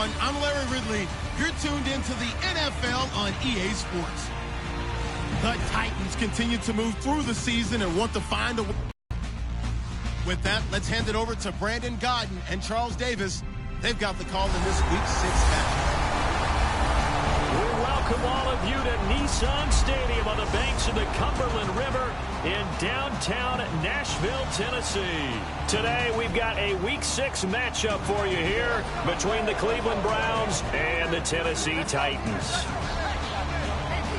everyone. I'm Larry Ridley. You're tuned into the NFL on EA Sports. The Titans continue to move through the season and want to find a way. With that, let's hand it over to Brandon Godden and Charles Davis. They've got the call in this Week 6 match. We welcome all of you to Nissan Stadium on the banks of the Cumberland River in downtown Nashville, Tennessee. Today, we've got a Week 6 matchup for you here between the Cleveland Browns and the Tennessee Titans.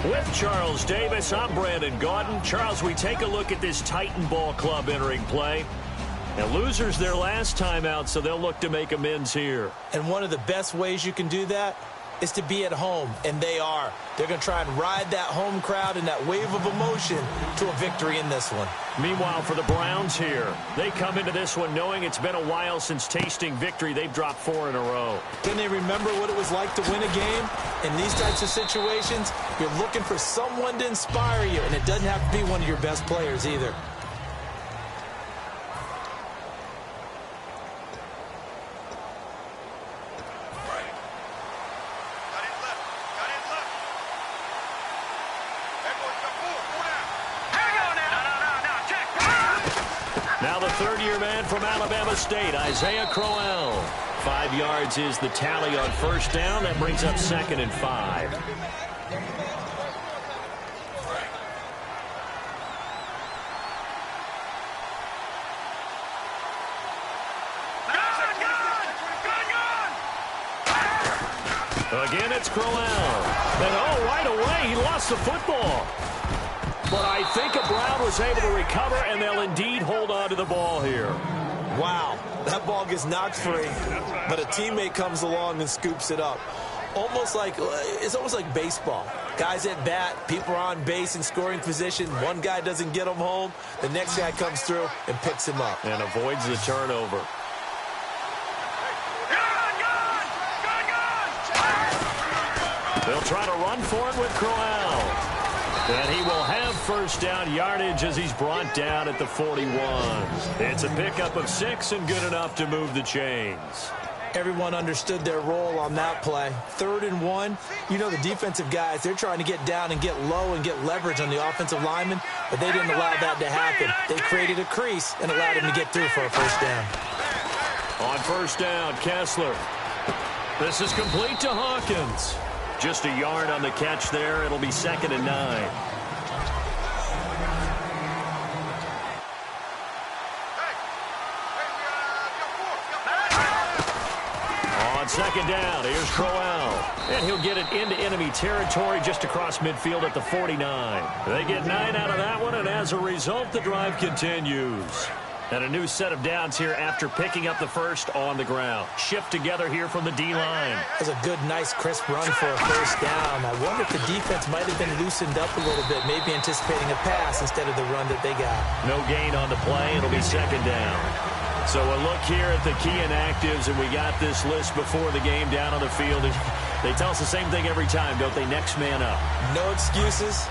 With Charles Davis, I'm Brandon Gaudin. Charles, we take a look at this Titan Ball Club entering play. And losers their last time out, so they'll look to make amends here. And one of the best ways you can do that is to be at home, and they are. They're going to try and ride that home crowd and that wave of emotion to a victory in this one. Meanwhile, for the Browns here, they come into this one knowing it's been a while since tasting victory. They've dropped 4 in a row. Can they remember what it was like to win a game? In these types of situations, you're looking for someone to inspire you, and it doesn't have to be one of your best players either. Now the third-year man from Alabama State, Isaiah Crowell. 5 yards is the tally on first down. That brings up 2nd and 5. Again, it's Crowell. And, right away, he lost the football. But I think a Brown was able to recover, and they'll indeed hold on to the ball here. Wow, that ball gets knocked free, but a teammate comes along and scoops it up. It's almost like baseball. Guys at bat, people are on base in scoring position. One guy doesn't get him home. The next guy comes through and picks him up. And avoids the turnover. They'll try to run for it with Crowell. And he will have first down yardage as he's brought down at the 41. It's a pickup of 6 and good enough to move the chains. Everyone understood their role on that play. 3rd and 1. You know the defensive guys, they're trying to get down and get low and get leverage on the offensive lineman, but they didn't allow that to happen. They created a crease and allowed him to get through for a first down. On first down, Kessler. This is complete to Hawkins. Just a yard on the catch there. It'll be 2nd and 9. On 2nd down, here's Crowell. And he'll get it into enemy territory just across midfield at the 49. They get 9 out of that one, and as a result, the drive continues. And a new set of downs here after picking up the first on the ground. Shift together here from the D-line. That's a good, nice, crisp run for a first down. I wonder if the defense might have been loosened up a little bit, maybe anticipating a pass instead of the run that they got. No gain on the play. It'll be 2nd down. So a look here at the key inactives, and we got this list before the game down on the field. They tell us the same thing every time, don't they? Next man up. No excuses.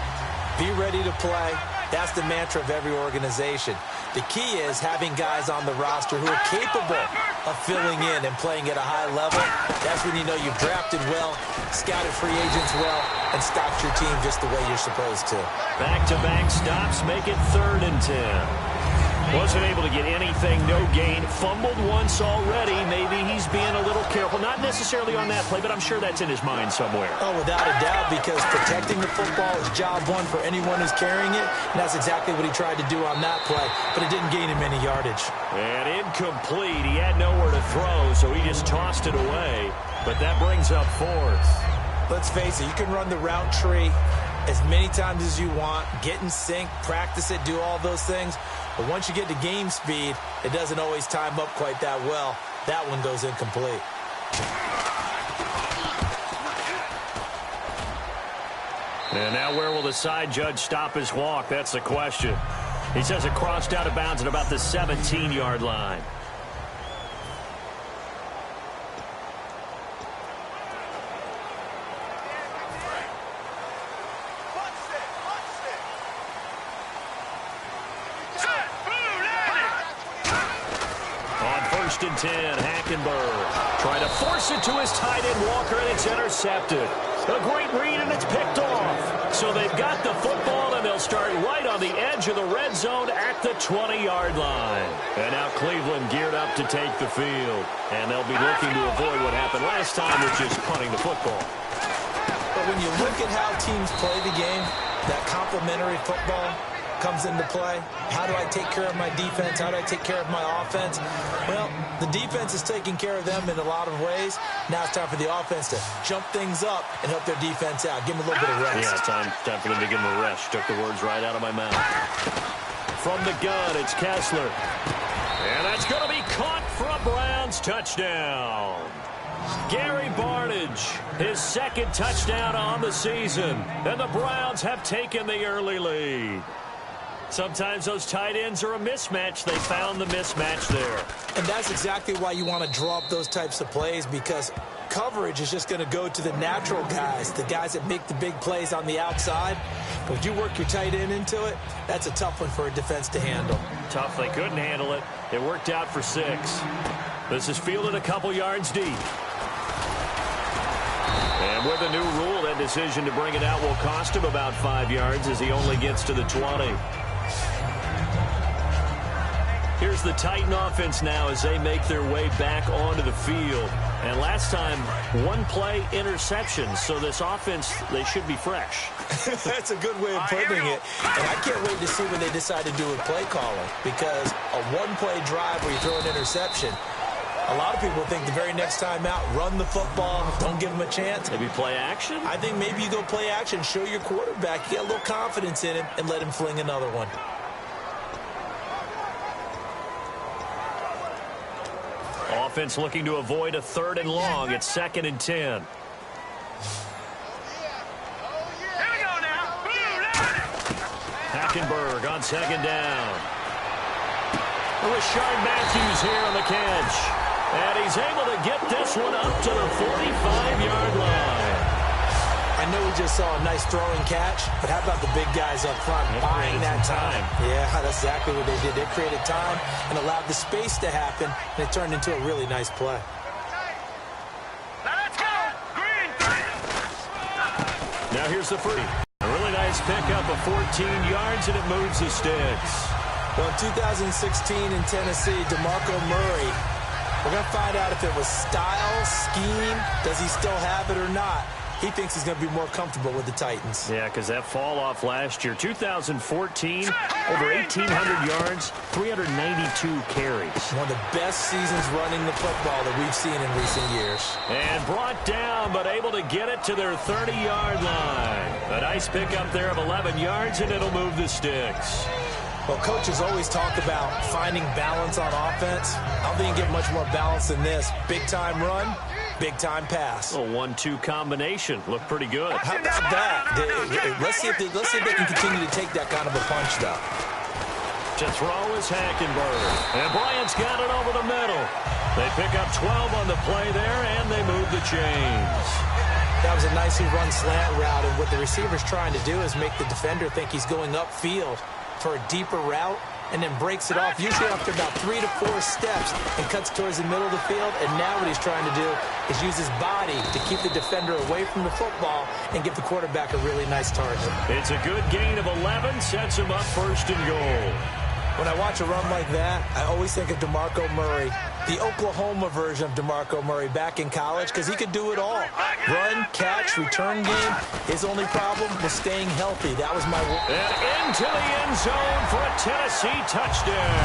Be ready to play. That's the mantra of every organization. The key is having guys on the roster who are capable of filling in and playing at a high level. That's when you know you've drafted well, scouted free agents well, and stocked your team just the way you're supposed to. Back-to-back stops make it 3rd and 10. Wasn't able to get anything, no gain. Fumbled once already. Maybe he's being a little careful. Not necessarily on that play, but I'm sure that's in his mind somewhere. Oh, without a doubt, because protecting the football is job one for anyone who's carrying it. And that's exactly what he tried to do on that play, but it didn't gain him any yardage. And incomplete. He had nowhere to throw, so he just tossed it away. But that brings up 4th. Let's face it, you can run the route tree as many times as you want, get in sync, practice it, do all those things. But once you get to game speed, it doesn't always time up quite that well. That one goes incomplete. And now where will the side judge stop his walk? That's the question. He says it crossed out of bounds at about the 17-yard line. 1st and 10. Hackenberg trying to force it to his tight end, Walker, and it's intercepted. A great read, and it's picked off. So they've got the football, and they'll start right on the edge of the red zone at the 20-yard line. And now Cleveland geared up to take the field. And they'll be looking to avoid what happened last time, which is punting the football. But when you look at how teams play the game, that complementary football comes into play. How do I take care of my defense? How do I take care of my offense? Well, the defense is taking care of them in a lot of ways. Now it's time for the offense to jump things up and help their defense out. Give them a little bit of rest. Yeah, time for them to give them a rest. Took the words right out of my mouth. From the gun, it's Kessler. And that's going to be caught for a Browns touchdown. Gary Barnidge, his 2nd touchdown on the season. And the Browns have taken the early lead. Sometimes those tight ends are a mismatch. They found the mismatch there. And that's exactly why you want to draw up those types of plays, because coverage is just going to go to the natural guys, the guys that make the big plays on the outside. But if you work your tight end into it, that's a tough one for a defense to handle. Tough. They couldn't handle it. It worked out for 6. This is fielded a couple yards deep. And with a new rule, that decision to bring it out will cost him about 5 yards as he only gets to the 20. Here's the Titan offense now as they make their way back onto the field. And last time, 1-play interception. So this offense, they should be fresh. That's a good way of putting it. And I can't wait to see what they decide to do with play calling, because a 1-play drive where you throw an interception, a lot of people think the very next time out, run the football, don't give them a chance. Maybe play action? I think maybe you go play action, show your quarterback, you get a little confidence in him, and let him fling another one. Offense looking to avoid a 3rd and long. It's 2nd and 10. Here we go now. Hackenberg on 2nd down. Rashard Matthews here on the catch. And he's able to get this one up to the 45-yard line. I know we just saw a nice throwing catch, but how about the big guys up front buying that time? Yeah, that's exactly what they did. They created time and allowed the space to happen, and it turned into a really nice play. Now let's go. Green. Now here's the free. A really nice pickup of 14 yards, and it moves the sticks. Well, in 2016 in Tennessee, DeMarco Murray, we're going to find out if it was style, scheme, does he still have it or not. He thinks he's going to be more comfortable with the Titans. Yeah, because that fall off last year, 2014, over 1,800 yards, 392 carries. One of the best seasons running the football that we've seen in recent years. And brought down, but able to get it to their 30-yard line. A nice pickup there of 11 yards, and it'll move the sticks. Well, coaches always talk about finding balance on offense. I don't think you get much more balance than this. Big-time run, big-time pass. A 1-2 combination. Looked pretty good. How about that? Let's see if they can continue to take that kind of a punch, though. To throw is Hackenberg. And Bryant's got it over the middle. They pick up 12 on the play there, and they move the chains. That was a nicely run slant route, and what the receiver's trying to do is make the defender think he's going upfield for a deeper route, and then breaks it off, usually after about 3 to 4 steps, and cuts towards the middle of the field. And now what he's trying to do is use his body to keep the defender away from the football and give the quarterback a really nice target. It's a good gain of 11, sets him up 1st and goal. When I watch a run like that, I always think of DeMarco Murray, the Oklahoma version of DeMarco Murray back in college, because he could do it all. Run, catch, return game. His only problem was staying healthy. That was my... And into the end zone for a Tennessee touchdown.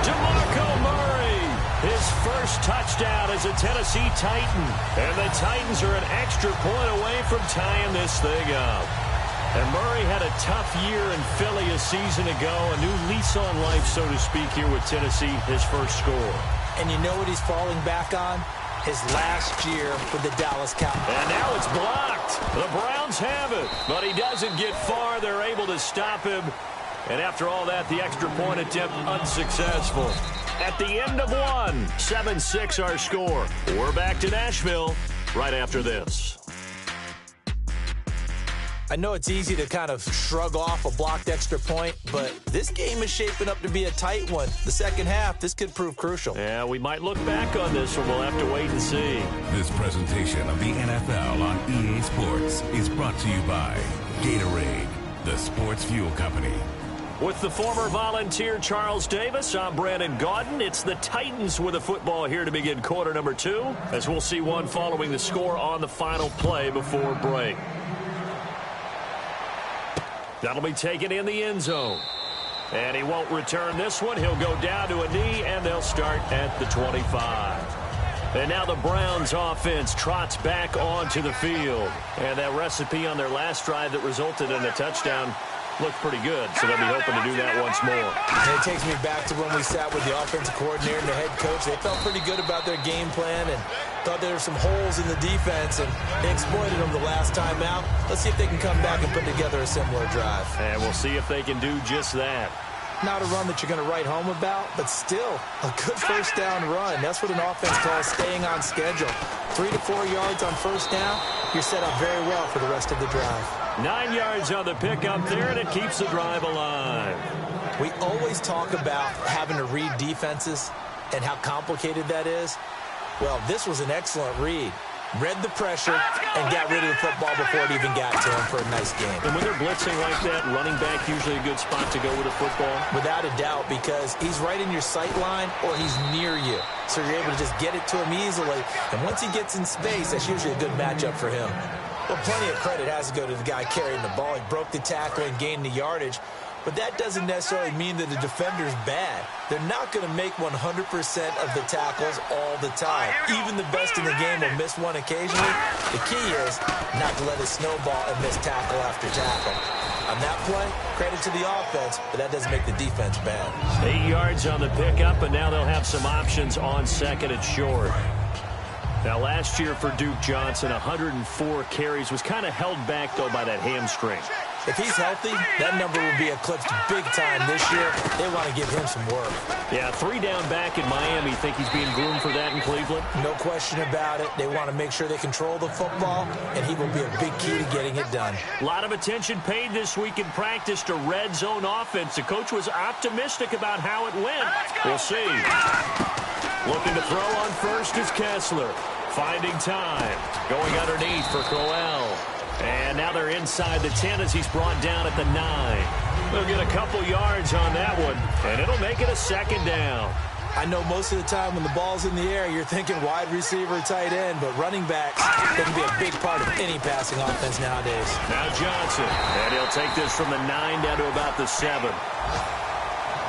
DeMarco Murray, his first touchdown as a Tennessee Titan. And the Titans are an extra point away from tying this thing up. And Murray had a tough year in Philly a season ago, a new lease on life, so to speak, here with Tennessee, his first score. And you know what he's falling back on? His last year with the Dallas Cowboys. And now it's blocked. The Browns have it, but he doesn't get far. They're able to stop him. And after all that, the extra point attempt unsuccessful. At the end of one, 7-6 our score. We're back to Nashville right after this. I know it's easy to kind of shrug off a blocked extra point, but this game is shaping up to be a tight one. The second half, this could prove crucial. Yeah, we might look back on this one. We'll have to wait and see. This presentation of the NFL on EA Sports is brought to you by Gatorade, the sports fuel company. With the former Volunteer Charles Davis, I'm Brandon Gaudin. It's the Titans with a football here to begin quarter number 2, as we'll see one following the score on the final play before break. That'll be taken in the end zone. And he won't return this one. He'll go down to a knee, and they'll start at the 25. And now the Browns offense trots back onto the field. And that recipe on their last drive that resulted in a touchdown looked pretty good, so they'll be hoping to do that once more. And it takes me back to when we sat with the offensive coordinator and the head coach. They felt pretty good about their game plan and thought there were some holes in the defense, and they exploited them the last time out. Let's see if they can come back and put together a similar drive. And we'll see if they can do just that. Not a run that you're going to write home about, but still a good first down run. That's what an offense calls staying on schedule. 3 to 4 yards on first down, you're set up very well for the rest of the drive. 9 yards on the pickup there, and it keeps the drive alive. We always talk about having to read defenses and how complicated that is. Well, this was an excellent read. Read the pressure and got rid of the football before it even got to him for a nice game. And when they're blitzing like that, running back usually a good spot to go with a football? Without a doubt, because he's right in your sight line or he's near you. So you're able to just get it to him easily. And once he gets in space, that's usually a good matchup for him. Well, plenty of credit has to go to the guy carrying the ball. He broke the tackle and gained the yardage. But that doesn't necessarily mean that the defender's bad. They're not going to make 100% of the tackles all the time. Even the best in the game will miss one occasionally. The key is not to let it snowball and miss tackle after tackle. On that play, credit to the offense, but that doesn't make the defense bad. 8 yards on the pickup, and now they'll have some options on second and short. Now, last year for Duke Johnson, 104 carries, was kind of held back, though, by that hamstring. If he's healthy, that number will be eclipsed big time this year. They want to give him some work. Yeah, 3 down back in Miami. Think he's being groomed for that in Cleveland? No question about it. They want to make sure they control the football, and he will be a big key to getting it done. A lot of attention paid this week in practice to red zone offense. The coach was optimistic about how it went. We'll see. Looking to throw on first is Kessler. Finding time. Going underneath for Crowell. And now they're inside the 10 as he's brought down at the 9. They'll get a couple yards on that one, and it'll make it a second down. I know most of the time when the ball's in the air, you're thinking wide receiver, tight end, but running backs can be a big part of any passing offense nowadays. Now Johnson, and he'll take this from the 9 down to about the 7.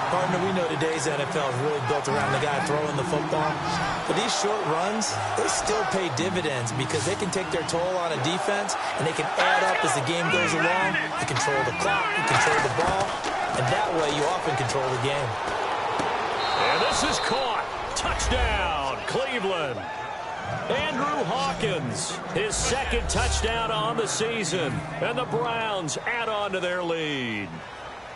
Partner, we know today's NFL is really built around the guy throwing the football. But these short runs, they still pay dividends because they can take their toll on a defense, and they can add up as the game goes along. You control the clock, you control the ball, and that way you often control the game. And this is caught. Touchdown, Cleveland. Andrew Hawkins, his second touchdown on the season, and the Browns add on to their lead.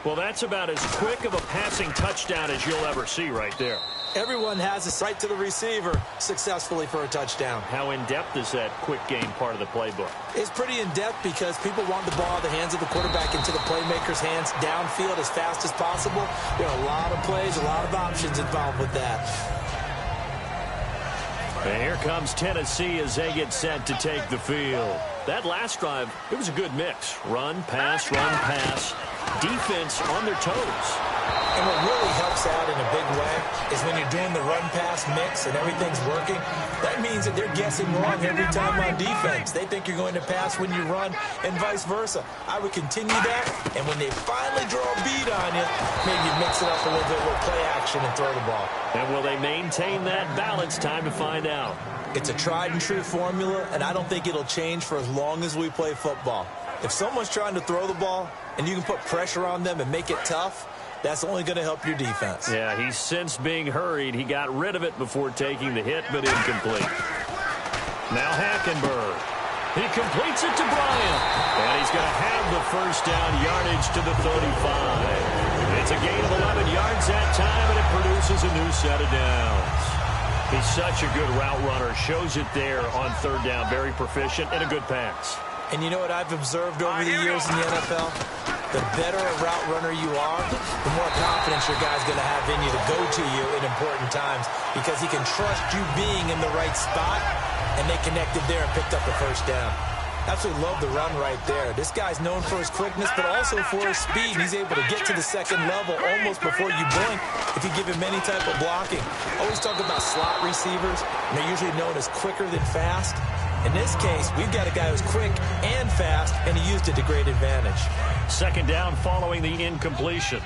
Well, that's about as quick of a passing touchdown as you'll ever see right there. Everyone has a right to the receiver successfully for a touchdown. How in-depth is that quick game part of the playbook? It's pretty in-depth because people want the ball out of the hands of the quarterback into the playmaker's hands downfield as fast as possible. There are a lot of plays, a lot of options involved with that. And here comes Tennessee as they get set to take the field. That last drive, it was a good mix. Run, pass, defense on their toes. And what really helps out in a big way is when you're doing the run-pass mix and everything's working, that means that they're guessing wrong every time on defense. They think you're going to pass when you run and vice versa. I would continue that, and when they finally draw a beat on you, maybe mix it up a little bit with play action and throw the ball. And will they maintain that balance? Time to find out. It's a tried-and-true formula, and I don't think it'll change for as long as we play football. If someone's trying to throw the ball and you can put pressure on them and make it tough, that's only going to help your defense. Yeah, he's since being hurried. He got rid of it before taking the hit, but incomplete. Now Hackenberg. He completes it to Bryant. And he's going to have the first down, yardage to the 35. It's a gain of 11 yards that time, and it produces a new set of downs. He's such a good route runner. Shows it there on third down. Very proficient and a good pass. And you know what I've observed over the years in the NFL? The better a route runner you are, the more confidence your guy's going to have in you to go to you in important times because he can trust you being in the right spot, and they connected there and picked up the first down. Absolutely love the run right there. This guy's known for his quickness, but also for his speed. He's able to get to the second level almost before you blink if you give him any type of blocking. Always talk about slot receivers, and they're usually known as quicker than fast. In this case, we've got a guy who's quick and fast, and he used it to great advantage. Second down following the incompletion.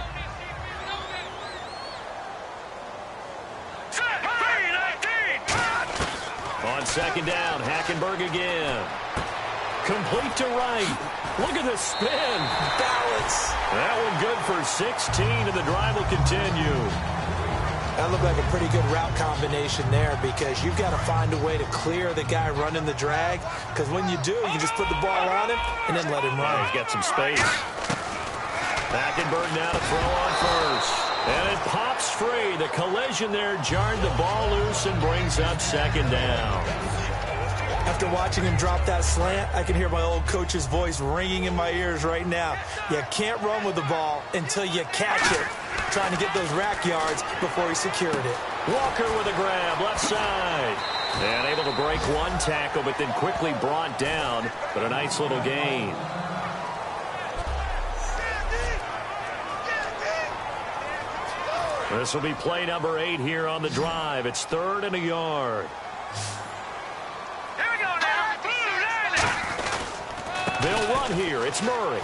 On second down, Hackenberg again. Complete to right. Look at the spin. Balance. That one good for 16, and the drive will continue. That looked like a pretty good route combination there because you've got to find a way to clear the guy running the drag, because when you do, you just put the ball on him and then let him run. He's got some space. Hackenberg now to throw on first. And it pops free. The collision there jarred the ball loose and brings up second down. After watching him drop that slant, I can hear my old coach's voice ringing in my ears right now. You can't run with the ball until you catch it. Trying to get those rack yards before he secured it. Walker with a grab, left side. And able to break one tackle, but then quickly brought down. But a nice little gain. This will be play number 8 here on the drive. It's 3rd and a yard. Here we go now. They'll run here. It's Murray.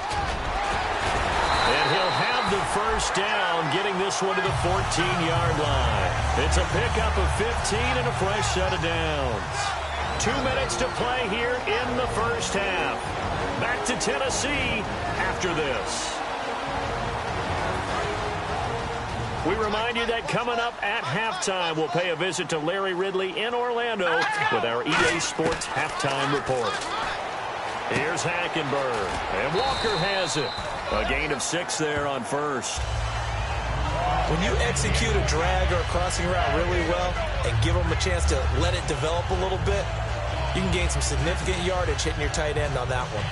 And he'll have the first down, getting this one to the 14-yard line. It's a pickup of 15 and a fresh set of downs. 2 minutes to play here in the first half. Back to Tennessee after this. We remind you that coming up at halftime, we'll pay a visit to Larry Ridley in Orlando with our EA Sports Halftime Report. Here's Hackenberg, and Walker has it. A gain of 6 there on first. When you execute a drag or a crossing route really well and give them a chance to let it develop a little bit, you can gain some significant yardage hitting your tight end on that one.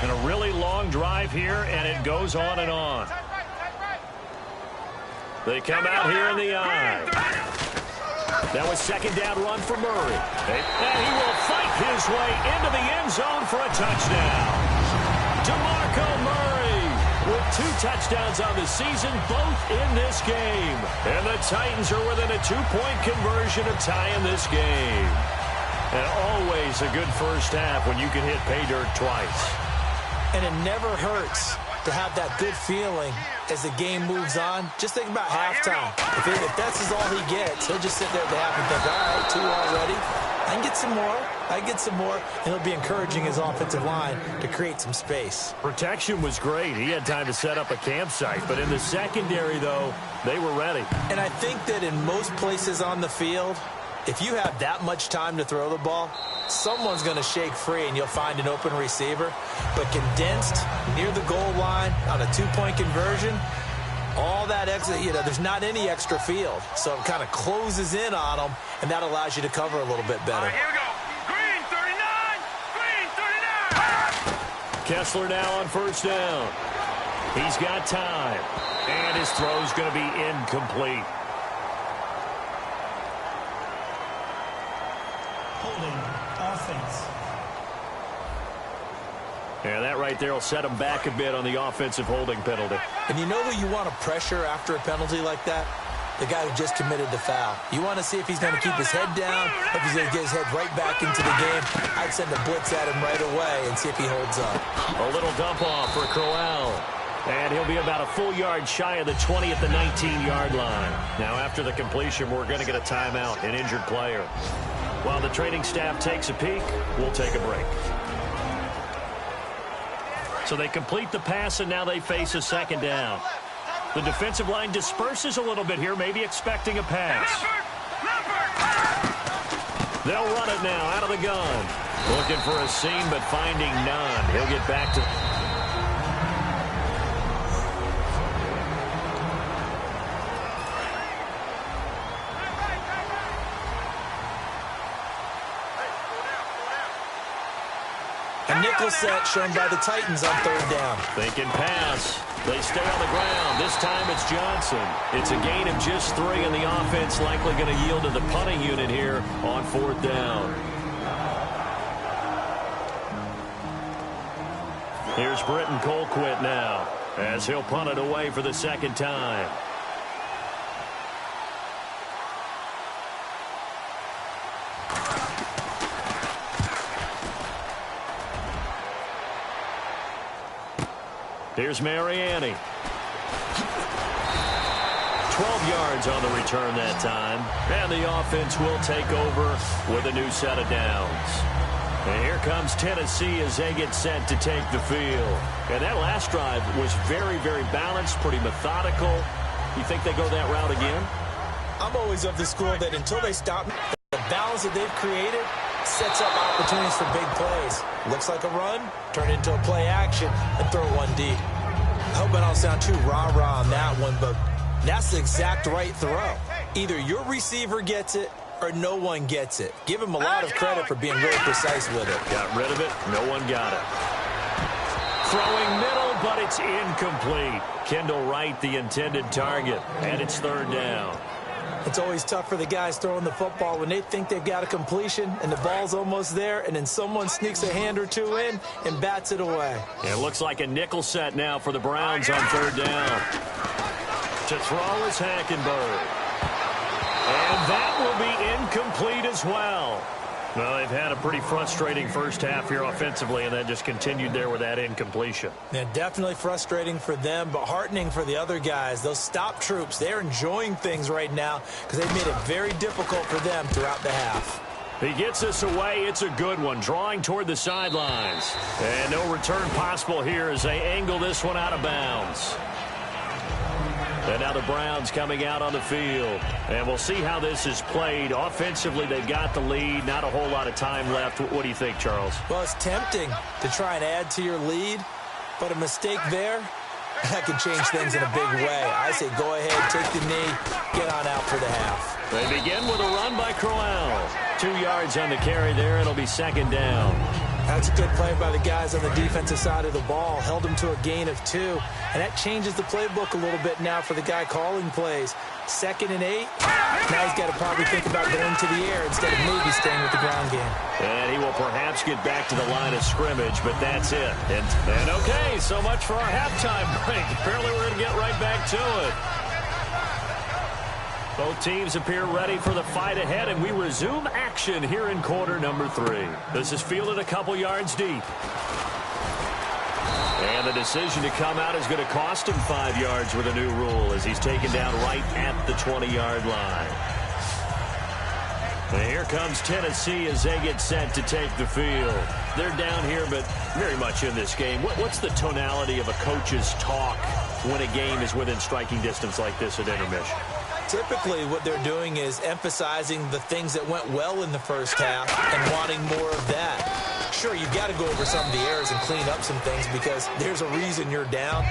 And a really long drive here, and it goes on and on. They come out here in the eye. That was second down run for Murray. And he will fight his way into the end zone for a touchdown. DeMarco Murray with 2 touchdowns on the season, both in this game. And the Titans are within a 2-point conversion of tying this game. And always a good first half when you can hit pay dirt twice. And it never hurts to have that good feeling as the game moves on. Just think about halftime. If that's all he gets, he'll just sit there at the half and think, all right, 2 already. I can get some more. I can get some more. And he'll be encouraging his offensive line to create some space. Protection was great. He had time to set up a campsite. But in the secondary, though, they were ready. And I think that in most places on the field, if you have that much time to throw the ball, someone's going to shake free and you'll find an open receiver. But condensed near the goal line on a 2-point conversion, all that extra, there's not any extra field. So it kind of closes in on them, and that allows you to cover a little bit better. Here we go. Green 39. Green 39. Kessler now on first down. He's got time. And his throw's going to be incomplete. Offense. Yeah, that right there will set him back a bit on the offensive holding penalty. And you know who you want to pressure after a penalty like that? The guy who just committed the foul. You want to see if he's going to keep his head down, if he's going to get his head right back into the game. I'd send a blitz at him right away and see if he holds up. A little dump off for Crowell. And he'll be about a full yard shy of the 20 at the 19-yard line. Now, after the completion, we're going to get a timeout, an injured player. While the training staff takes a peek, we'll take a break. So they complete the pass, and now they face a second down. The defensive line disperses a little bit here, maybe expecting a pass. They'll run it now out of the gun. Looking for a seam, but finding none. He'll get back to... nickel set shown by the Titans on third down. Thinking pass. They stay on the ground. This time it's Johnson. It's a gain of just 3, and the offense likely going to yield to the punting unit here on fourth down. Here's Britton Colquitt now as he'll punt it away for the second time. Here's Mariani. 12 yards on the return that time. And the offense will take over with a new set of downs. And here comes Tennessee as they get set to take the field. And that last drive was very, very balanced, pretty methodical. You think they go that route again? I'm always of the school that until they stop, the balance that they've created sets up opportunities for big plays. Looks like a run, turn it into a play action, and throw one deep. I hope I don't sound too rah-rah on that one, but that's the exact right throw. Either your receiver gets it or no one gets it. Give him a lot of credit for being really precise with it. Got rid of it. No one got it. Throwing middle, but it's incomplete. Kendall Wright, the intended target, and it's third down. It's always tough for the guys throwing the football when they think they've got a completion and the ball's almost there, and then someone sneaks a hand or two in and bats it away. It looks like a nickel set now for the Browns on third down. To throw is Hackenberg. And that will be incomplete as well. Well, they've had a pretty frustrating first half here offensively, and then just continued there with that incompletion. Yeah, definitely frustrating for them, but heartening for the other guys. Those stop troops, they're enjoying things right now because they've made it very difficult for them throughout the half. He gets this away. It's a good one, drawing toward the sidelines. And no return possible here as they angle this one out of bounds. And now the Browns coming out on the field. And we'll see how this is played. Offensively, they've got the lead. Not a whole lot of time left. What do you think, Charles? Well, it's tempting to try and add to your lead, but a mistake there, that can change things in a big way. I say go ahead, take the knee, get on out for the half. They begin with a run by Crowell. 2 yards on the carry there. It'll be second down. That's a good play by the guys on the defensive side of the ball. Held them to a gain of 2. And that changes the playbook a little bit now for the guy calling plays. 2nd and 8. Now he's got to probably think about going to the air instead of maybe staying with the ground game. And he will perhaps get back to the line of scrimmage, but that's it. And okay, so much for our halftime break. Apparently we're going to get right back to it. Both teams appear ready for the fight ahead, and we resume action here in quarter number 3. This is fielded a couple yards deep. And the decision to come out is going to cost him 5 yards with a new rule as he's taken down right at the 20-yard line. And here comes Tennessee as they get set to take the field. They're down here, but very much in this game. What's the tonality of a coach's talk when a game is within striking distance like this at intermission? Typically, what they're doing is emphasizing the things that went well in the first half and wanting more of that. Sure, you've got to go over some of the errors and clean up some things because there's a reason you're down.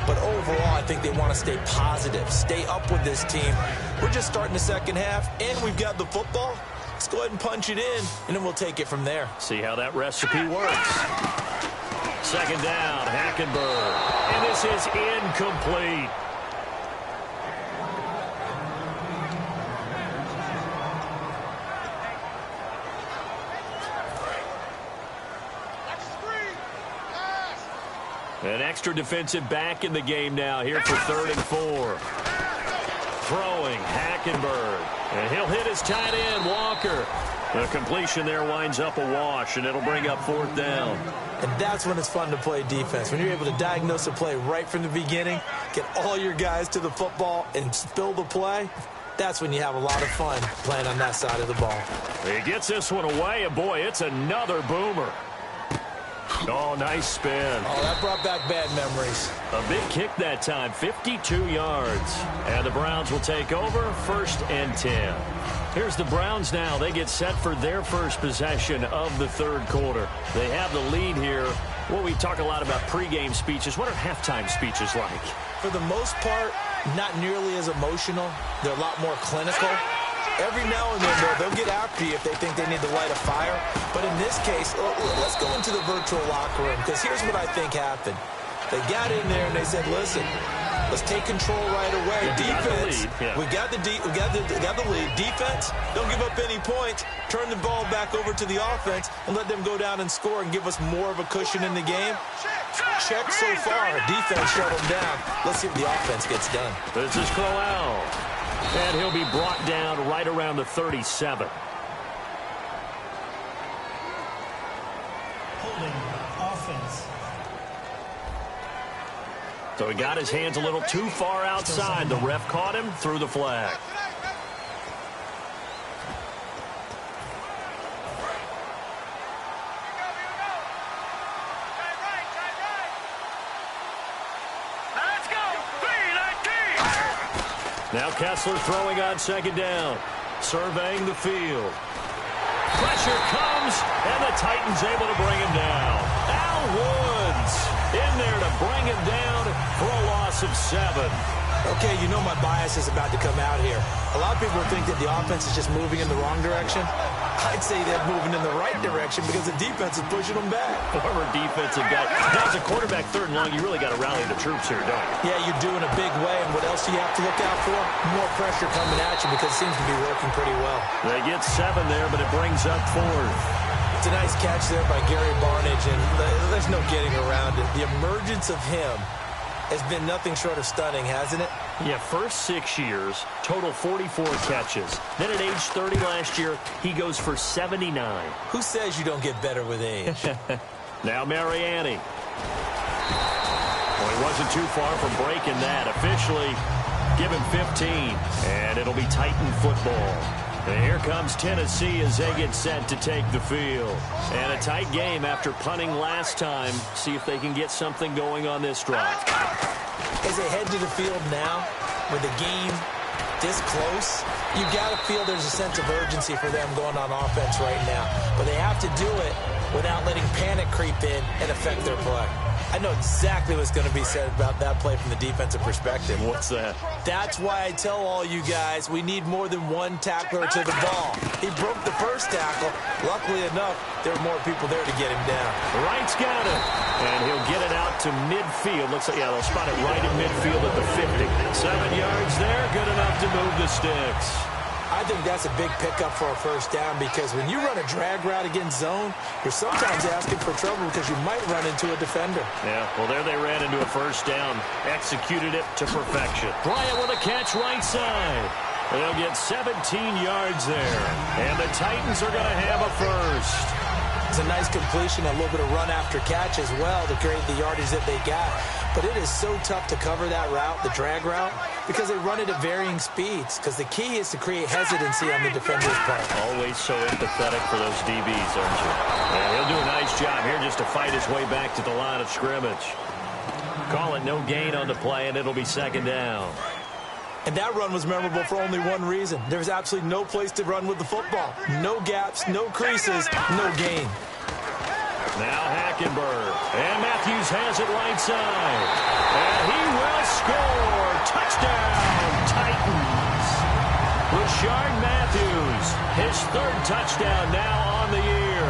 But overall, I think they want to stay positive, stay up with this team. We're just starting the second half, and we've got the football. Let's go ahead and punch it in, and then we'll take it from there. See how that recipe works. Second down, Hackenberg. And this is incomplete. An extra defensive back in the game now here for 3rd and 4. Throwing, Hackenberg. And he'll hit his tight end, Walker. The completion there winds up a wash, and it'll bring up 4th down. And that's when it's fun to play defense. When you're able to diagnose a play right from the beginning, get all your guys to the football, and spill the play, that's when you have a lot of fun playing on that side of the ball. He gets this one away, and boy, it's another boomer. Oh, nice spin. Oh, that brought back bad memories. A big kick that time, 52 yards. And the Browns will take over, 1st and 10. Here's the Browns now. They get set for their first possession of the 3rd quarter. They have the lead here. Well, we talk a lot about pregame speeches. What are halftime speeches like? For the most part, not nearly as emotional. They're a lot more clinical. Every now and then, though, they'll get after you if they think they need to light a fire. But in this case, let's go into the virtual locker room, because here's what I think happened. They got in there and they said, listen, let's take control right away. Defense, we got the lead. Defense, don't give up any points. Turn the ball back over to the offense and let them go down and score and give us more of a cushion in the game. Check so far. Defense shut them down. Let's see if the offense gets done. This is Crowell. And he'll be brought down right around the 37. Holding offense. So he got his hands a little too far outside. The ref caught him, threw the flag. Now Kessler throwing on second down. Surveying the field. Pressure comes, and the Titans able to bring him down. Al Woods in there to bring him down for a loss of 7. Okay, you know my bias is about to come out here. A lot of people think that the offense is just moving in the wrong direction. I'd say they're moving in the right direction because the defense is pushing them back. Former defensive guy. Now, as a quarterback, 3rd and long, you really got to rally the troops here, don't you? Yeah, you're doing a big way, and what else do you have to look out for? More pressure coming at you because it seems to be working pretty well. They get 7 there, but it brings up 4th. It's a nice catch there by Gary Barnage, and there's no getting around it. The emergence of him has been nothing short of stunning, hasn't it? Yeah, first 6 years, total 44 catches. Then at age 30 last year, he goes for 79. Who says you don't get better with age? Now Mariani. Well, he wasn't too far from breaking that. Officially, give him 15, and it'll be Titan football. And here comes Tennessee as they get set to take the field. And a tight game after punting last time. See if they can get something going on this drive. As they head to the field now, with the game this close, you got to feel there's a sense of urgency for them going on offense right now. But they have to do it without letting panic creep in and affect their play. I know exactly what's going to be said about that play from the defensive perspective. What's that? That's why I tell all you guys we need more than one tackler to the ball. He broke the first tackle. Luckily enough, there were more people there to get him down. Wright's got it. And he'll get it out to midfield. Looks like, yeah, they'll spot it right in midfield at the 50. 7 yards there, good enough to move the sticks. I think that's a big pickup for a first down because when you run a drag route against zone, you're sometimes asking for trouble because you might run into a defender. Yeah, well, there they ran into a first down. Executed it to perfection. Bryant with a catch right side. They'll get 17 yards there. And the Titans are going to have a first. It's a nice completion, a little bit of run after catch as well to create the yardage that they got. But it is so tough to cover that route, the drag route, because they run it at varying speeds. Because the key is to create hesitancy on the defender's part. Always so empathetic for those DBs, aren't you? Yeah, he'll do a nice job here just to fight his way back to the line of scrimmage. Call it no gain on the play, and it'll be 2nd down. And that run was memorable for only one reason. There was absolutely no place to run with the football. No gaps, no creases, no gain. Now Hackenberg. And Matthews has it right side. And he will score. Touchdown, Titans. Rashard Matthews, his 3rd touchdown now on the year.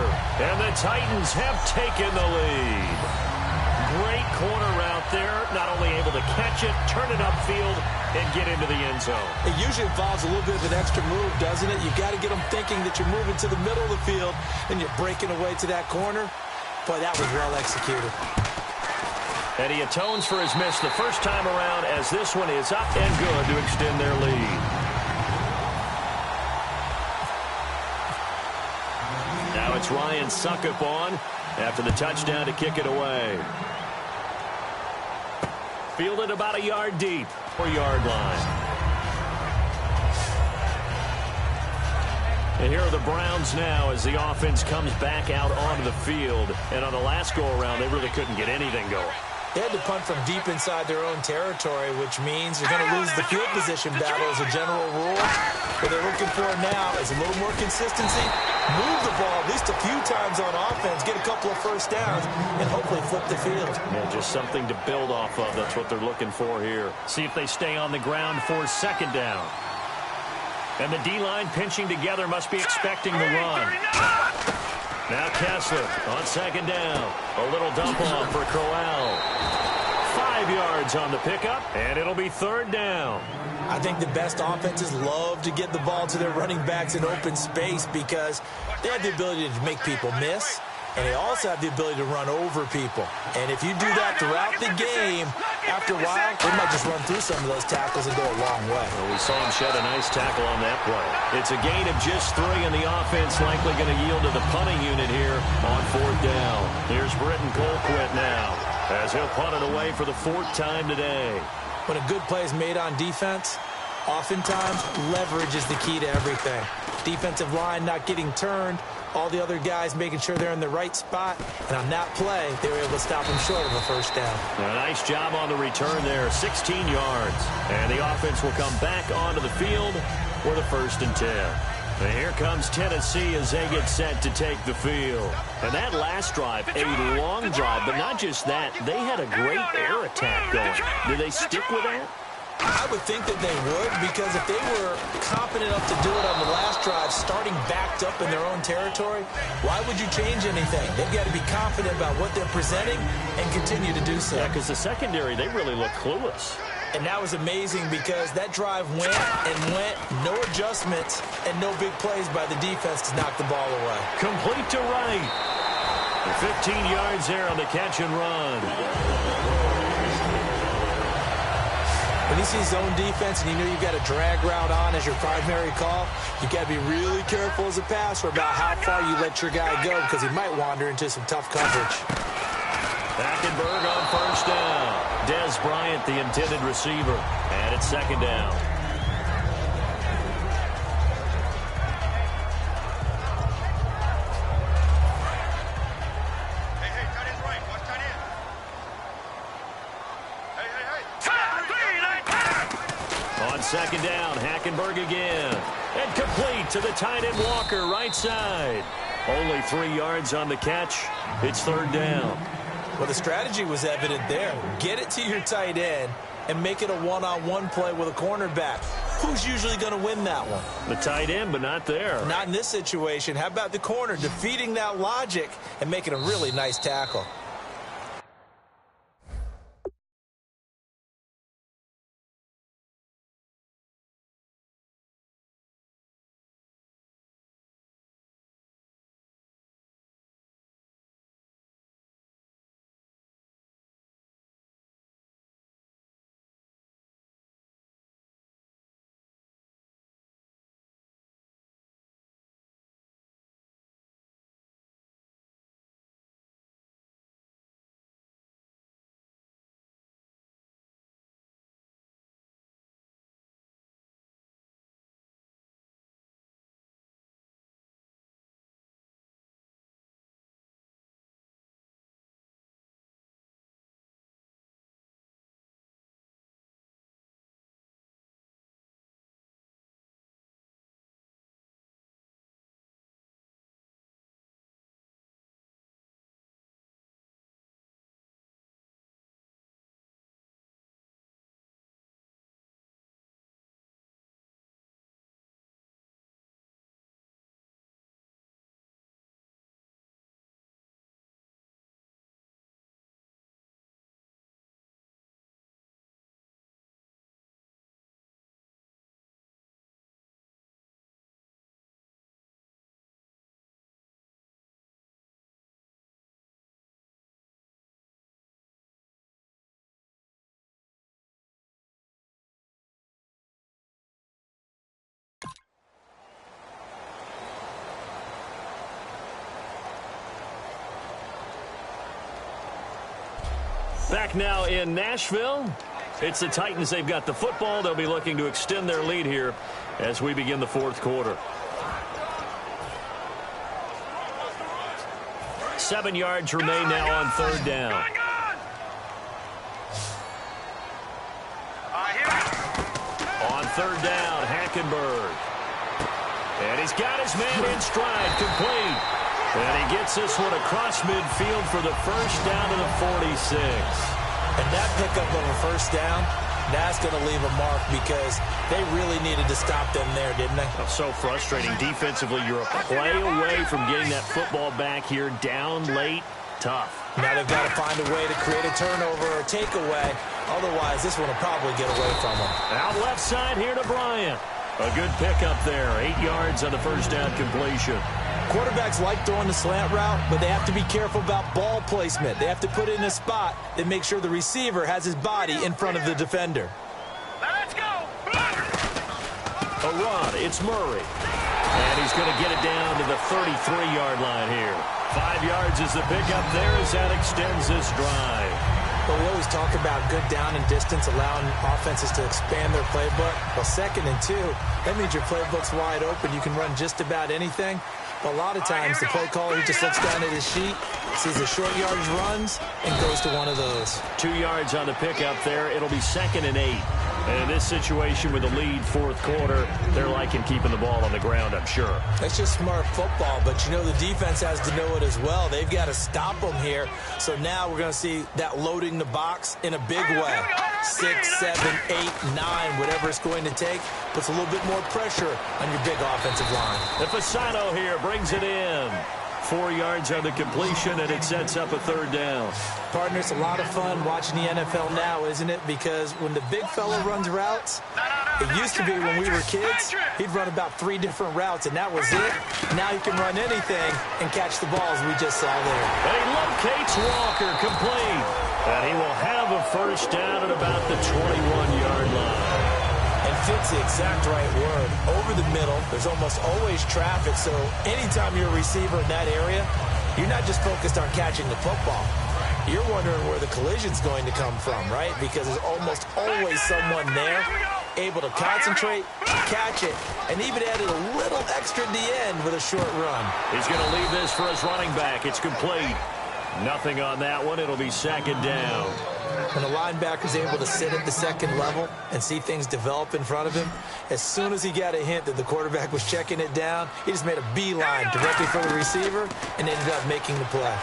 And the Titans have taken the lead. Great corner route there. Not only able to catch it, turn it upfield, and get into the end zone. It usually involves a little bit of an extra move, doesn't it? You've got to get them thinking that you're moving to the middle of the field and you're breaking away to that corner. Boy, that was well executed. And he atones for his miss the first time around as this one is up and good to extend their lead. Now it's Ryan Suckup on after the touchdown to kick it away. Fielded about a yard deep, 4-yard line. And here are the Browns now as the offense comes back out onto the field. And on the last go-around, they really couldn't get anything going. They had to punt from deep inside their own territory, which means they're going to lose the field position battle as a general rule. What they're looking for now is a little more consistency, move the ball at least a few times on offense, get a couple of first downs, and hopefully flip the field. Yeah, just something to build off of. That's what they're looking for here. See if they stay on the ground for 2nd down. And the D-line pinching together must be expecting the run. Now Kessler on second down. A little dump off for Crowell. 5 yards on the pickup, and it'll be third down. I think the best offenses love to get the ball to their running backs in open space because they have the ability to make people miss, and they also have the ability to run over people. And if you do that throughout the game, after a while, they might just run through some of those tackles and go a long way. Well, we saw him shed a nice tackle on that play. It's a gain of just 3, and the offense likely going to yield to the punting unit here on fourth down. Here's Britton Colquitt now, as he'll punt it away for the 4th time today. When a good play is made on defense, oftentimes leverage is the key to everything. Defensive line not getting turned, all the other guys making sure they're in the right spot, and on that play, they were able to stop him short of a first down. A nice job on the return there, 16 yards. And the offense will come back onto the field for the 1st and 10. And here comes Tennessee as they get set to take the field. And that last drive, a long drive, but not just that, they had a great air attack going. Did they stick with that? I would think that they would, because if they were confident enough to do it on the last drive, starting backed up in their own territory, why would you change anything? They've got to be confident about what they're presenting and continue to do so. Yeah, because the secondary, they really look clueless. And that was amazing because that drive went and went, no adjustments, and no big plays by the defense to knock the ball away. Complete to right. 15 yards there on the catch and run. When you see zone defense and you know you've got a drag route on as your primary call, you've got to be really careful as a passer about how far you let your guy go because he might wander into some tough coverage. Hackenberg on first down. Dez Bryant, the intended receiver. And it's second down. Hey, tight end's right. Watch tight end. Hey. On second down, Hackenberg again. And complete to the tight end Walker, right side. Only 3 yards on the catch. It's third down. Well, the strategy was evident there. Get it to your tight end and make it a one-on-one play with a cornerback. Who's usually going to win that one? The tight end, but not there. Not in this situation. How about the corner defeating that logic and making a really nice tackle? Back now in Nashville. It's the Titans. They've got the football. They'll be looking to extend their lead here as we begin the fourth quarter. 7 yards remain now on third down. On third down, Hackenberg. And he's got his man in stride, complete. And he gets this one across midfield for the first down to the 46. And that pickup of a first down That's going to leave a mark because they really needed to stop them there, didn't they? Oh, so frustrating. Defensively, you're a play away from getting that football back here. Down late, tough. Now they've got to find a way to create a turnover or takeaway. Otherwise, this one will probably get away from them. Out left side here to Bryant. A good pickup there. 8 yards on the first down completion. Quarterbacks like throwing the slant route, but they have to be careful about ball placement. They have to put it in a spot that makes sure the receiver has his body in front of the defender. Let's go. A run. It's Murray. And he's going to get it down to the 33-yard line here. 5 yards is the pickup there as that extends this drive. But we always talk about good down and distance, allowing offenses to expand their playbook. Well, 2nd and 2, that means your playbook's wide open. You can run just about anything. But a lot of times, the play caller, he just looks down at his sheet, sees the short yardage runs, and goes to one of those. 2 yards on the pickup there. It'll be 2nd and 8. And in this situation with a lead 4th quarter, they're liking keeping the ball on the ground, I'm sure. That's just smart football, but you know the defense has to know it as well. They've got to stop them here. So now we're going to see that loading the box in a big way. 6, 7, 8, 9, whatever it's going to take, puts a little bit more pressure on your big offensive line. The Fasano here brings it in. 4 yards on the completion, and it sets up a 3rd down. Partner, it's a lot of fun watching the NFL now, isn't it? Because when the big fella runs routes, it used to be when we were kids, he'd run about 3 different routes, and that was it. Now he can run anything and catch the balls we just saw there. And he locates Walker, complete. And he will have a first down at about the 21-yard line. And fits the exact right word. Over the middle, there's almost always traffic, so anytime you're a receiver in that area, you're not just focused on catching the football. You're wondering where the collision's going to come from, right? Because there's almost always someone there able to concentrate, catch it, and even added a little extra at the end with a short run. He's going to leave this for his running back. It's complete. Nothing on that one. It'll be 2nd down. When a linebacker's able to sit at the 2nd level and see things develop in front of him, as soon as he got a hint that the quarterback was checking it down, he just made a beeline directly for the receiver and ended up making the play.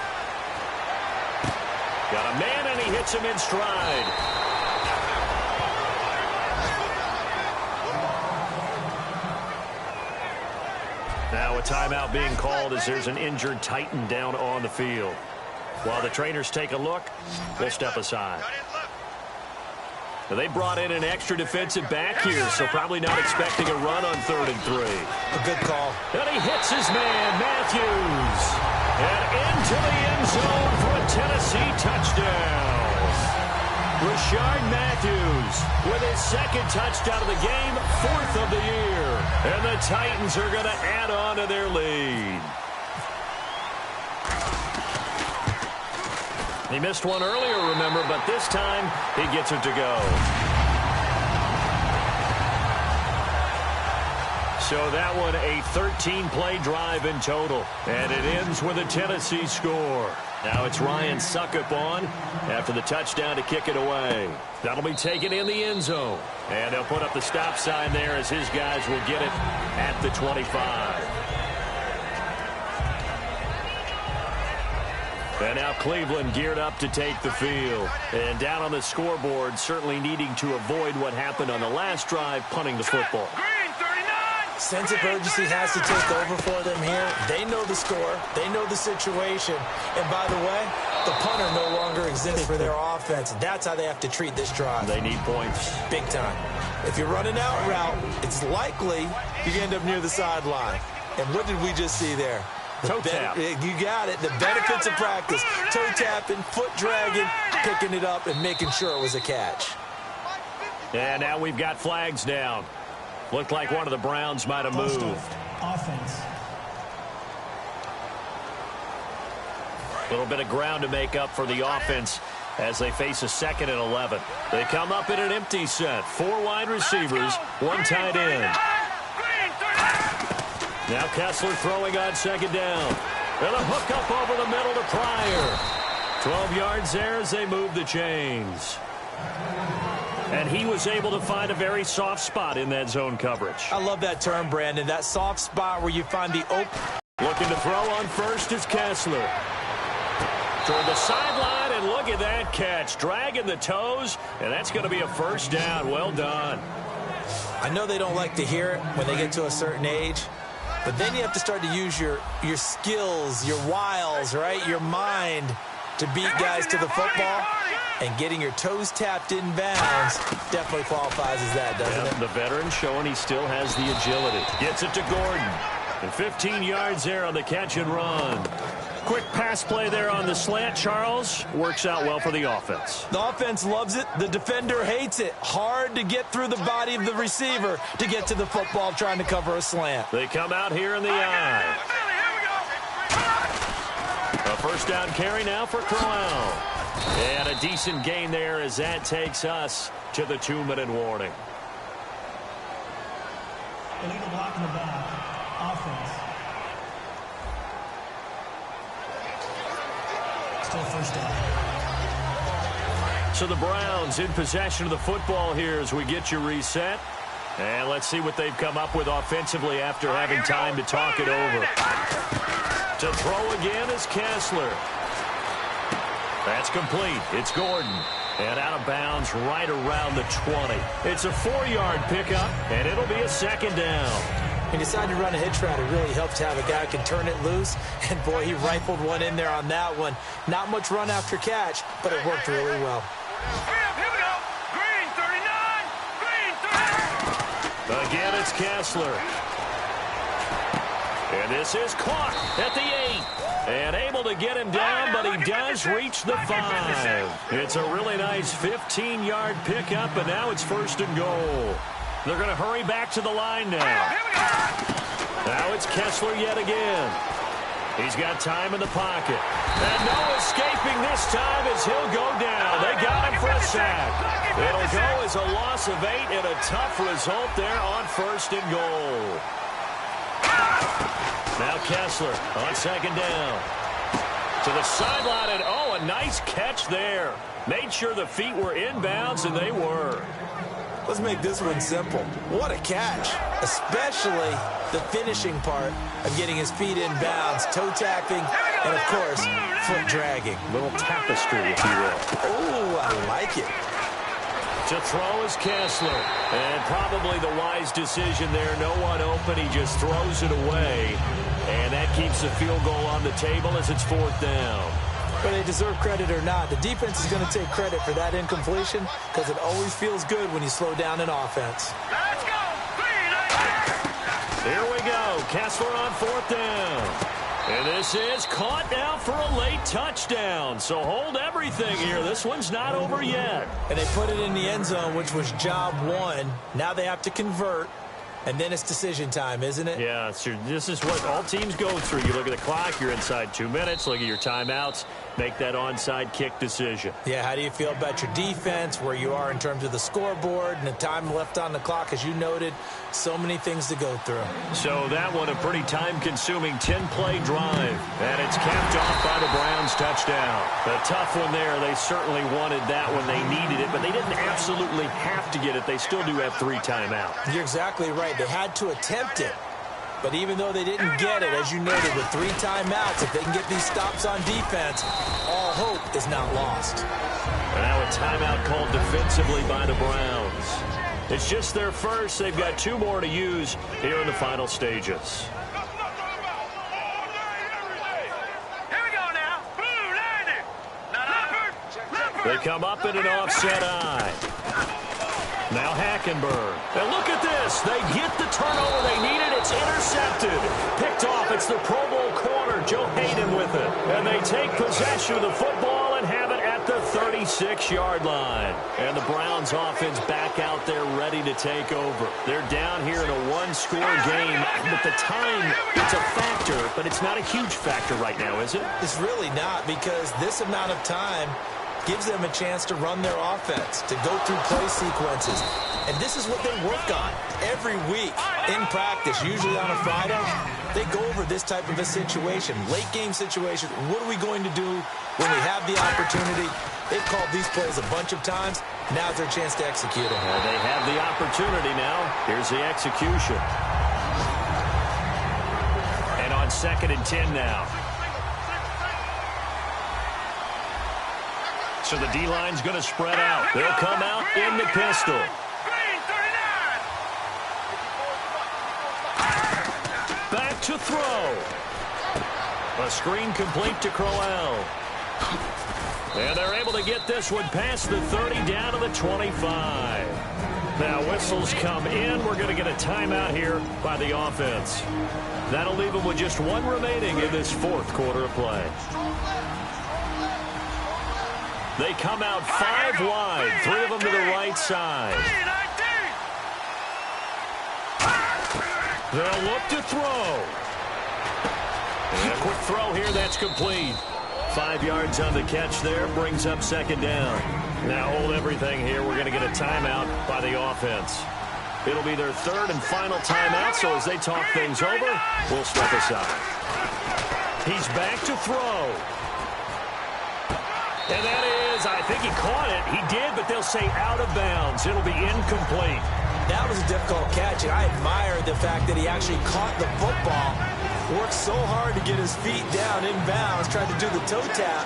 Got a man, and he hits him in stride. Now a timeout being called as there's an injured Titan down on the field. While the trainers take a look, we'll step aside. Now they brought in an extra defensive back here, so probably not expecting a run on 3rd and 3. A good call. And he hits his man, Matthews. And into the end zone for a Tennessee touchdown. Rashard Matthews with his 2nd touchdown of the game, 4th of the year. And the Titans are going to add on to their lead. He missed one earlier, remember, but this time he gets it to go. So that one a 13-play drive in total, and it ends with a Tennessee score. Now it's Ryan Suckup on after the touchdown to kick it away. That'll be taken in the end zone, and they'll put up the stop sign there as his guys will get it at the 25. And now Cleveland geared up to take the field. And down on the scoreboard, certainly needing to avoid what happened on the last drive, punting the football. Green 39. Sense of urgency has to take over for them here. They know the score. They know the situation. And by the way, the punter no longer exists for their offense. That's how they have to treat this drive. They need points. Big time. If you're running out route, it's likely you end up near the sideline. And what did we just see there? Toe tap. You got it. The benefits of practice. Toe tapping, foot dragging, picking it up, and making sure it was a catch. And now we've got flags down. Looked like one of the Browns might have moved. Offense. A little bit of ground to make up for the offense as they face a 2nd and 11. They come up in an empty set. 4 wide receivers, 1 tight end. Now Kessler throwing on 2nd down. And a hook up over the middle to Pryor. 12 yards there as they move the chains. And he was able to find a very soft spot in that zone coverage. I love that term, Brandon. That soft spot where you find the open. Looking to throw on first is Kessler. Toward the sideline, and And look at that catch. Dragging the toes, and that's going to be a first down. Well done. I know they don't like to hear it when they get to a certain age, but then you have to start to use your skills, your wiles, right, your mind to beat guys to the football. And getting your toes tapped in bounds definitely qualifies as that, doesn't it? The veteran showing he still has the agility. Gets it to Gordon. And 15 yards there on the catch and run. Quick pass play there on the slant, Charles. Works out well for the offense. The offense loves it. The defender hates it. Hard to get through the body of the receiver to get to the football trying to cover a slant. They come out here in the eye. A first down carry now for Crowell. And a decent gain there as that takes us to the 2-minute warning. Illegal block in the back. Offense. Still first down. So the Browns in possession of the football here as we get you reset. And let's see what they've come up with offensively after having time to talk it over. To throw again is Kessler. That's complete. It's Gordon. And out of bounds right around the 20. It's a 4-yard pickup, and it'll be a second down. He decided to run a hitch route. It really helps to have a guy who can turn it loose. And, boy, he rifled one in there on that one. Not much run after catch, but it worked really well. Here we go. Green 39. Green 39. Again, it's Kessler. And this is caught at the 8. And able to get him down, but he does reach the 5. It's a really nice 15-yard pickup, and now it's first and goal. They're going to hurry back to the line now. Now it's Kessler yet again. He's got time in the pocket. And no escaping this time as he'll go down. They got him for a sack. It'll go as a loss of 8 and a tough result there on first and goal. Now Kessler on second down. To the sideline, and oh, a nice catch there. Made sure the feet were inbounds, and they were. Let's make this one simple. What a catch, especially the finishing part of getting his feet in bounds, toe tapping, and, of course, foot dragging. Little tapestry, if you will. Oh, I like it. To throw is Kessler. And probably the wise decision there. No one open. He just throws it away. And that keeps the field goal on the table as it's fourth down. Whether they deserve credit or not, the defense is going to take credit for that incompletion because it always feels good when you slow down an offense. Let's go. Here we go. Kessler on fourth down. And this is caught now for a late touchdown. So hold everything here. This one's not over yet. And they put it in the end zone, which was job one. Now they have to convert. And then it's decision time, isn't it? Yeah, so this is what all teams go through. You look at the clock, you're inside 2 minutes, look at your timeouts, make that onside kick decision. Yeah, how do you feel about your defense, where you are in terms of the scoreboard and the time left on the clock, as you noted, so many things to go through. So that one a pretty time-consuming 10-play drive, and it's capped off by the Browns touchdown. A tough one there. They certainly wanted that when they needed it, but they didn't absolutely have to get it. They still do have 3 timeouts. You're exactly right. They had to attempt it. But even though they didn't get it, as you noted, with 3 timeouts, if they can get these stops on defense, all hope is not lost. And now a timeout called defensively by the Browns. It's just their first. They've got 2 more to use here in the final stages. Here we go now. Blue 90. They come up in an offset eye. Now Hackenberg. And look at this. They get the turnover they needed. It's intercepted. Picked off. It's the Pro Bowl corner, Joe Hayden, with it. And they take possession of the football and have it at the 36-yard line. And the Browns offense back out there ready to take over. They're down here in a 1-score game. But the time, it's a factor, but it's not a huge factor right now, is it? It's really not, because this amount of time gives them a chance to run their offense, to go through play sequences. And this is what they work on every week in practice, usually on a Friday. They go over this type of a situation, late game situation. What are we going to do when we have the opportunity? They've called these plays a bunch of times. Now's their chance to execute them. Well, they have the opportunity now. Here's the execution. And on 2nd and 10 now. So the D-line's going to spread out. They'll come out in the pistol. Back to throw. A screen complete to Crowell. And they're able to get this one past the 30 down to the 25. Now whistles come in. We're going to get a timeout here by the offense. That'll leave them with just one remaining in this fourth quarter of play. They come out 5 wide, 3 of them to the right side. They'll look to throw. And a quick throw here, that's complete. 5 yards on the catch there, brings up second down. Now hold everything here. We're going to get a timeout by the offense. It'll be their third and final timeout, so as they talk things over, we'll step aside. He's back to throw. And that is, I think he caught it. He did, but they'll say out of bounds. It'll be incomplete. That was a difficult catch, and I admire the fact that he actually caught the football, worked so hard to get his feet down in bounds, tried to do the toe tap.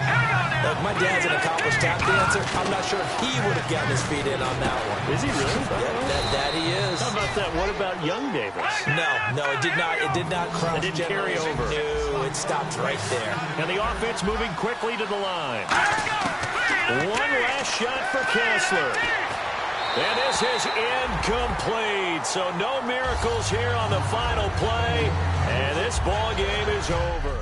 Like, my dad's an accomplished tap dancer. I'm not sure if he would have gotten his feet in on that one. Is he really? Yeah, that he is. How about that? What about young Davis? No, it did not. It did not cross. It didn't carry over. No, it stopped right there. And the offense moving quickly to the line. One last shot for Kessler. And this is incomplete. So no miracles here on the final play. And this ball game is over.